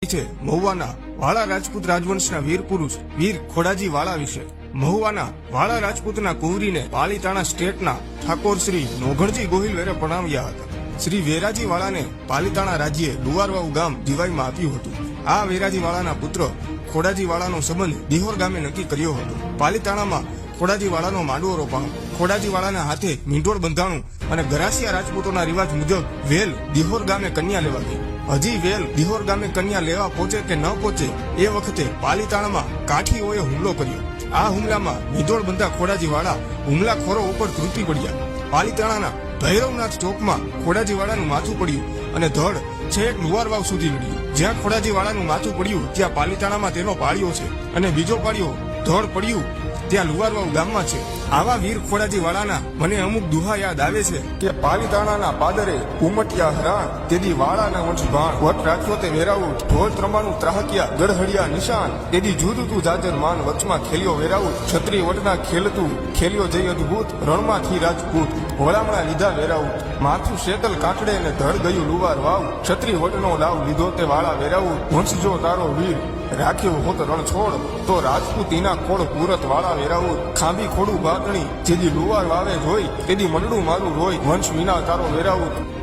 છે મહુવાના વાળા રાજપૂત રાજવંશના વીર પુરુષ વીર ખોડાજી વાળા વિશે। મહુવાના વાળા રાજપૂતના કુંવરીને પાલીતાણા સ્ટેટના ઠાકોર શ્રી નોઘણજી ગોહિલ વેરે પરણાવ્યા હતા। શ્રી વેરાજી વાળાને પાલીતાણા રાજ્યે લુવારવાવ ગામ જીવાઈમાં આપ્યું હતું। આ વેરાજી વાળાના પુત્ર ખોડાજી વાળાનો સંબંધ દિહોર ગામે નક્કી કર્યો હતો। પાલીતાણામાં ખોડાજી વાળાનો માંડવો રોપાણો। ખોડાજી વાળાના હાથે મીંઢોળ બંધાણું અને ગરાસિયા રાજપૂતોના રિવાજ મુજબ વેલ દિહોર ગામે કન્યા લેવા ગઈ। હજી વેલ દિહોર ગામે કન્યા લેવા પહોંચે કે ન પહોંચે એ વખતે પાલીતાણામાં કાઠીઓએ હુમલો કર્યો। આ હુમલામાં મીંઢોળ બંધા ખોડાજી વાળા હુમલાખોરો ઉપર તૂટી પડ્યા। પાલીતાણાના ભૈરવનાથ ચોકમાં ખોડાજી વાળાનું માથું પડ્યું અને ધડ છેક લુવારવાવ સુધી લડ્યું। જ્યાં ખોડાજી વાળાનું માથું પડ્યું ત્યાં પાલીતાણામાં તેનો પાળિયો છે અને બીજો પાળિયો ધડ પડ્યું ત્યાં લુવારવાવ ગામમાં છે। આવા વીર ખોડાજી વાળાના મને અમુક દુહા યાદ આવે છે કે પાલીતાણાના પાદરે ઉમટ્યા હરાણ તેદી વાળાના વંશ ભાણ વટ રાખ્યો તે વેરાઉટ ઢોલ ત્રમાનું ત્રાહક્યા ગઢહળિયા નિશાન તેદી જુદું તું જાજર માન વચમાં ખેલ્યો વેરાઉટ છત્રી વટના ખેલતું ખેલ્યો જઈ અદભુત રણમાંથી રાજપૂત વળામણા લીધા વેરાઉટ માથું શેતલ કાકડે ને ધડ ગયું લુવાર વાવ છત્રી વટનો લાવ લીધો તે વાળા વેરાઉટ વંશ જો તારો વીર રાખ્યો હોત રણ છોડ તો રાજપૂતીના કોળ પૂરત વાળા વેરાઉટ ખાંભી ખોડું બાતણી જેદી લુવાર વાવે જોઈ તેદી મંડળું મારું રોય વંશ વિના તારો વેરાઉટ।